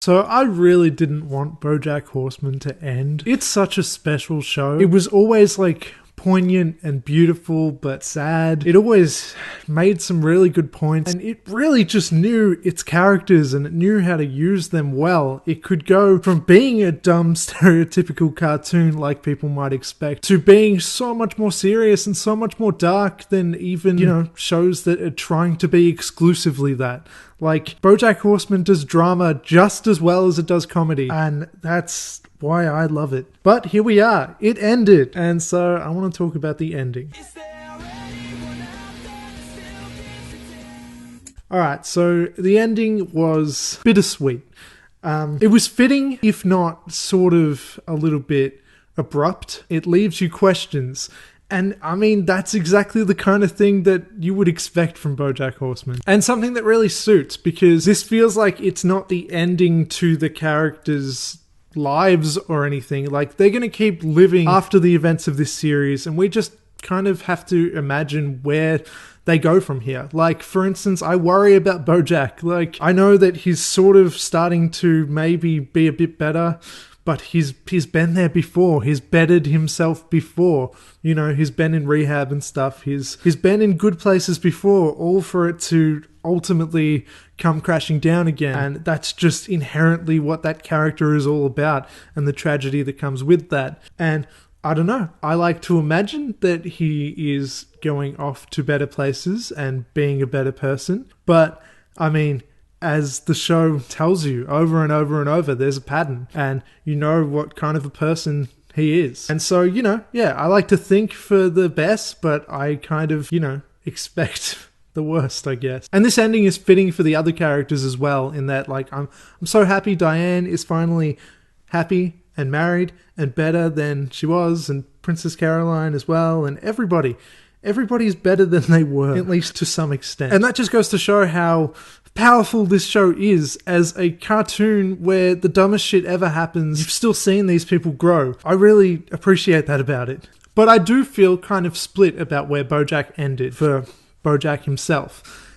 So I really didn't want Bojack Horseman to end. It's such a special show. It was always like poignant and beautiful but sad. It always made some really good points, and it really just knew its characters and it knew how to use them well. It could go from being a dumb stereotypical cartoon like people might expect to being so much more serious and so much more dark than even, shows that are trying to be exclusively that. Like, Bojack Horseman does drama just as well as it does comedy, and that's why I love it. But here we are. It ended, and so I want to talk about the ending. Alright, so the ending was bittersweet. It was fitting, if not sort of a little bit abrupt. It leaves you questions. And I mean, that's exactly the kind of thing that you would expect from Bojack Horseman. And something that really suits, because this feels like it's not the ending to the characters' lives or anything. Like, they're going to keep living after the events of this series, and we just kind of have to imagine where they go from here. Like, for instance, I worry about Bojack. Like, I know that he's sort of starting to maybe be a bit better, but he's been there before. He's bettered himself before. He's been in rehab and stuff. He's been in good places before, all for it to ultimately come crashing down again. And that's just inherently what that character is all about, and the tragedy that comes with that. And I don't know, I like to imagine that he is going off to better places and being a better person. But, I mean, as the show tells you over and over and over, there's a pattern, and you know what kind of a person he is. And so, I like to think for the best, but I kind of, expect the worst, I guess. And this ending is fitting for the other characters as well, in that, like, I'm so happy Diane is finally happy and married and better than she was, and Princess Caroline as well, and everybody's better than they were, at least to some extent. And that just goes to show how powerful this show is as a cartoon where the dumbest shit ever happens. You've still seen these people grow. I really appreciate that about it. But I do feel kind of split about where Bojack ended for Bojack himself,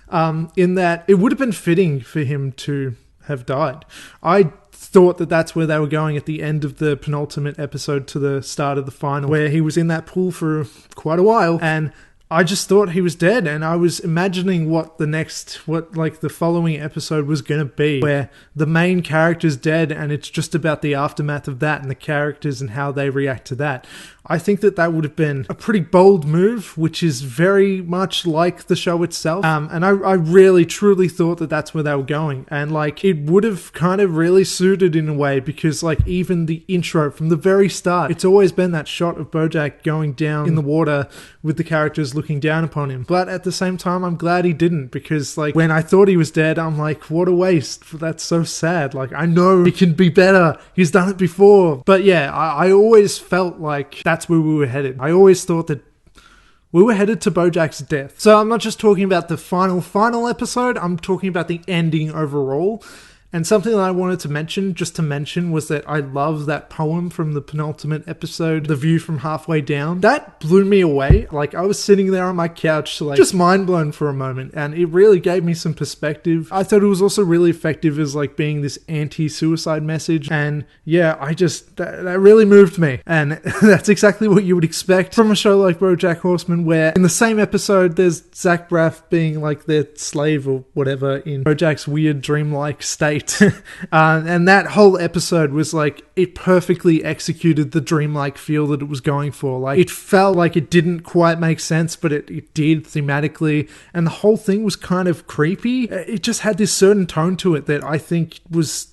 in that it would have been fitting for him to have died. I thought that that's where they were going at the end of the penultimate episode to the start of the final, where he was in that pool for quite a while, and I just thought he was dead, and I was imagining what the following episode was going to be, where the main character's dead and it's just about the aftermath of that and the characters and how they react to that. I think that would have been a pretty bold move, which is very much like the show itself. And I really, truly thought that that's where they were going. And, like, it would have kind of really suited in a way, because, like, even the intro from the very start, it's always been that shot of Bojack going down in the water with the characters looking down upon him. But at the same time, I'm glad he didn't, because, like, when I thought he was dead, I'm like, what a waste. That's so sad. Like, I know he can be better. He's done it before. But yeah, I always felt like that's where we were headed. I always thought that we were headed to Bojack's death. So I'm not just talking about the final episode, I'm talking about the ending overall. And something that I wanted to mention, was that I love that poem from the penultimate episode, The View from Halfway Down. That blew me away. Like, I was sitting there on my couch, like, just mind blown for a moment, and it really gave me some perspective. I thought it was also really effective as, like, being this anti-suicide message, and yeah, that really moved me. And that's exactly what you would expect from a show like Bojack Horseman, where in the same episode, there's Zach Braff being, like, their slave or whatever in Bojack's weird dreamlike state. And that whole episode was like, it perfectly executed the dreamlike feel that it was going for. Like, it felt like it didn't quite make sense, but it did thematically, and the whole thing was kind of creepy. It just had this certain tone to it that I think was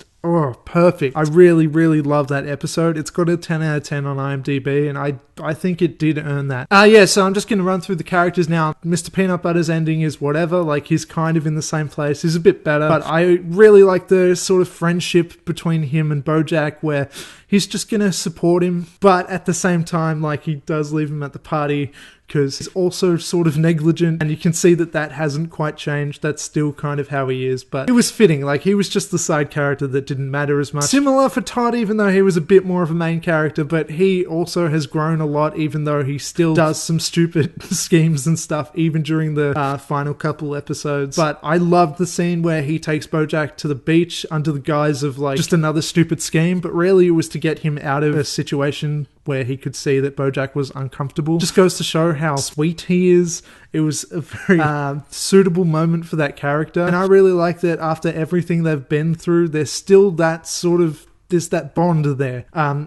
perfect. I really, really love that episode. It's got a 10 out of 10 on IMDb, and I think it did earn that. So I'm just going to run through the characters now. Mr. Peanut Butter's ending is whatever. Like, he's kind of in the same place. He's a bit better, but I really like the sort of friendship between him and Bojack, where he's just going to support him, but at the same time, like, he does leave him at the party because he's also sort of negligent, and you can see that hasn't quite changed. That's still kind of how he is, but it was fitting. Like, he was just the side character that didn't matter as much. Similar for Todd, even though he was a bit more of a main character, but he also has grown a lot, even though he still does some stupid schemes and stuff, even during the final couple episodes. But I love the scene where he takes Bojack to the beach under the guise of like just another stupid scheme, but really it was to get him out of a situation where he could see that Bojack was uncomfortable. Just goes to show how sweet he is. It was a very suitable moment for that character. And I really like that after everything they've been through, there's still that sort of there's that bond there.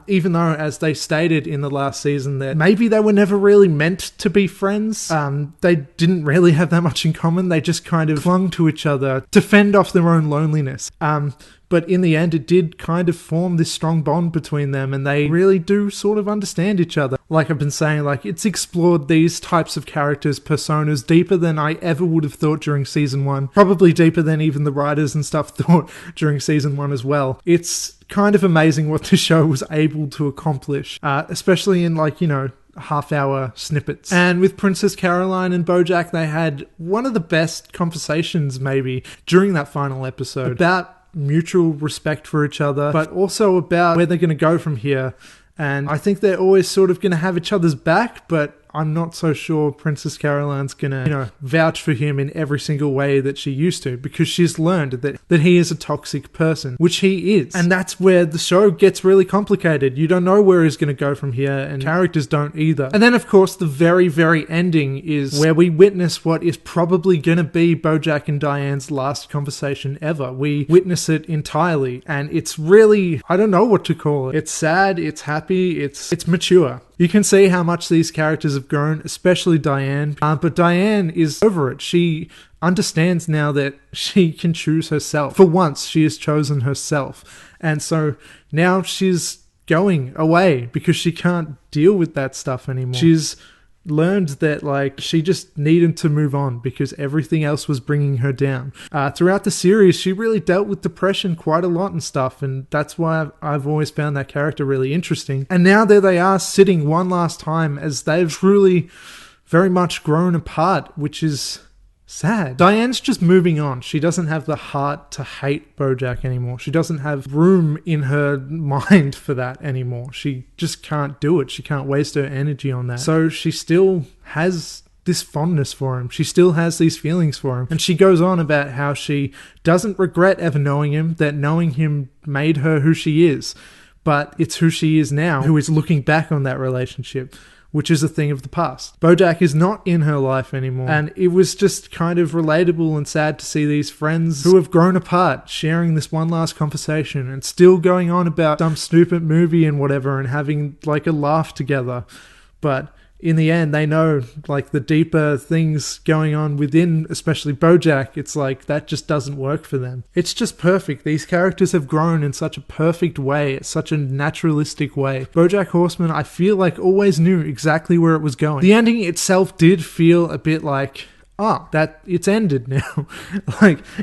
Even though, as they stated in the last season, that maybe they were never really meant to be friends. They didn't really have that much in common. They just kind of clung to each other to fend off their own loneliness. But in the end, it did kind of form this strong bond between them, and they really do sort of understand each other. Like I've been saying, like it's explored these types of characters, personas, deeper than I ever would have thought during season 1. Probably deeper than even the writers and stuff thought during season 1 as well. It's kind of amazing what the show was able to accomplish, especially in like, you know, half-hour snippets. And with Princess Caroline and Bojack, they had one of the best conversations maybe during that final episode about mutual respect for each other, but also about where they're going to go from here. And I think they're always sort of going to have each other's back, but I'm not so sure Princess Caroline's going to, you know, vouch for him in every single way that she used to, because she's learned that he is a toxic person, which he is. And that's where the show gets really complicated. You don't know where he's going to go from here, and characters don't either. And then, of course, the very, very ending is where we witness what is probably going to be Bojack and Diane's last conversation ever. We witness it entirely, and it's really, I don't know what to call it. It's sad, it's happy, it's mature. You can see how much these characters have grown, especially Diane. But Diane is over it. She understands now that she can choose herself. For once, she has chosen herself. And so now she's going away because she can't deal with that stuff anymore. She's learned that like she just needed to move on because everything else was bringing her down. Throughout the series, she really dealt with depression quite a lot and stuff, and that's why I've always found that character really interesting. And now there they are sitting one last time as they've truly very much grown apart, which is sad. Diane's just moving on. She doesn't have the heart to hate Bojack anymore. She doesn't have room in her mind for that anymore. She just can't do it. She can't waste her energy on that. So she still has this fondness for him. She still has these feelings for him. And she goes on about how she doesn't regret ever knowing him, that knowing him made her who she is. But it's who she is now, who is looking back on that relationship, which is a thing of the past. Bojack is not in her life anymore. And it was just kind of relatable and sad to see these friends who have grown apart sharing this one last conversation and still going on about some stupid movie and whatever and having like a laugh together. But in the end, they know like the deeper things going on within, especially Bojack, it's like that just doesn't work for them. It's just perfect. These characters have grown in such a perfect way, such a naturalistic way. Bojack Horseman, I feel like always knew exactly where it was going. The ending itself did feel a bit like, that it's ended now.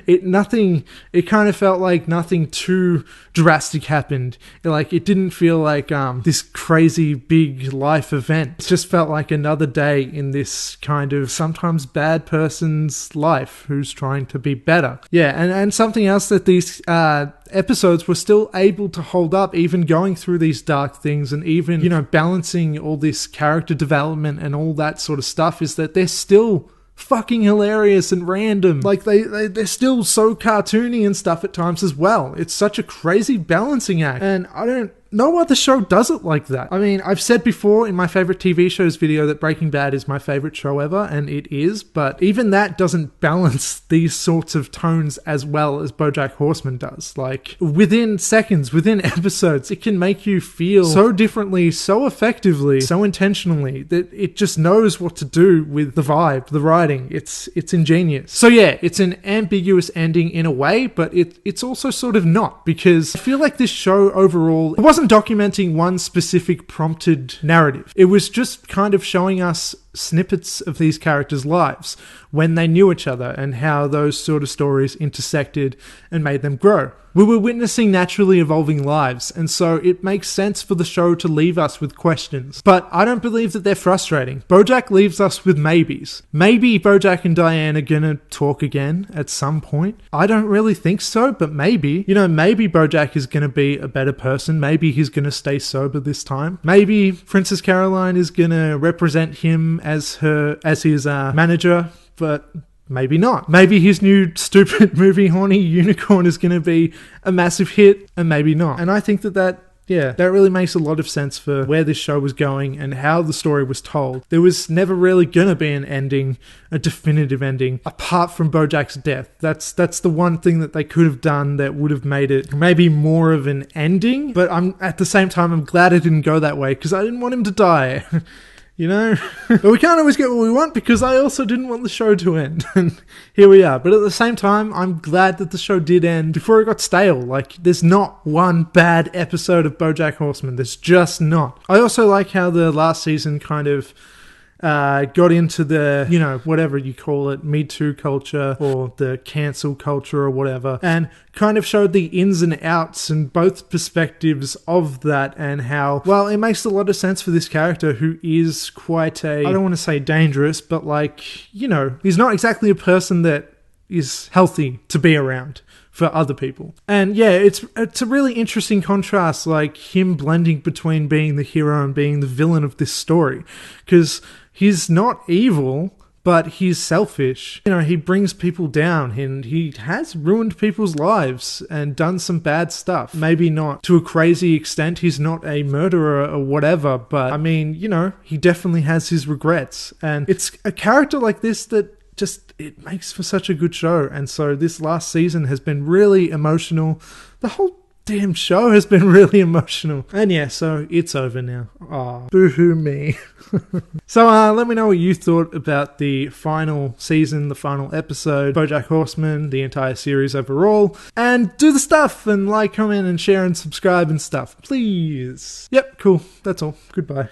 It kind of felt like nothing too drastic happened. It didn't feel like this crazy big life event. It just felt like another day in this kind of sometimes bad person's life who's trying to be better. Yeah, and something else that these episodes were still able to hold up, even going through these dark things and even, balancing all this character development and all that sort of stuff, is that they're still fucking hilarious and random. Like they're still so cartoony and stuff at times as well. It's such a crazy balancing act, and I don't no other show does it like that. I mean, I've said before in my favorite TV shows video that Breaking Bad is my favorite show ever, and it is, but even that doesn't balance these sorts of tones as well as Bojack Horseman does. Like, within seconds, within episodes, it can make you feel so differently, so effectively, so intentionally, that it just knows what to do with the vibe, the writing. It's ingenious. So yeah, it's an ambiguous ending in a way, but it's also sort of not, because I feel like this show overall, it wasn't documenting one specific prompted narrative. It was just kind of showing us snippets of these characters' lives when they knew each other and how those sort of stories intersected and made them grow. We were witnessing naturally evolving lives, and so it makes sense for the show to leave us with questions. But I don't believe that they're frustrating. Bojack leaves us with maybes. Maybe Bojack and Diane are gonna talk again at some point. I don't really think so, but maybe. Maybe Bojack is gonna be a better person. Maybe he's gonna stay sober this time. Maybe Princess Caroline is gonna represent him as his manager, but maybe not. Maybe his new stupid movie, Horny Unicorn, is going to be a massive hit, and maybe not. And I think that really makes a lot of sense for where this show was going and how the story was told. There was never really going to be an ending, a definitive ending, apart from Bojack's death. That's the one thing that they could have done that would have made it maybe more of an ending, but at the same time, I'm glad it didn't go that way, because I didn't want him to die. But we can't always get what we want, because I also didn't want the show to end. And here we are. But at the same time, I'm glad that the show did end before it got stale. Like, there's not one bad episode of Bojack Horseman. There's just not. I also like how the last season kind of got into the, whatever you call it, Me Too culture or the cancel culture or whatever, and kind of showed the ins and outs and both perspectives of that, and how, well, it makes a lot of sense for this character who is quite I don't want to say dangerous, but he's not exactly a person that is healthy to be around for other people. And yeah, it's a really interesting contrast, like him blending between being the hero and being the villain of this story, because he's not evil, but he's selfish. He brings people down, and he has ruined people's lives and done some bad stuff. Maybe not to a crazy extent. He's not a murderer or whatever, but he definitely has his regrets. And it's a character like this that it makes for such a good show. And so this last season has been really emotional. The whole damn show has been really emotional. And yeah, so it's over now. Aw, boo-hoo me. So let me know what you thought about the final season, the final episode, Bojack Horseman, the entire series overall. And do the stuff, and like, comment, and share, and subscribe and stuff, please. Yep, cool. That's all. Goodbye.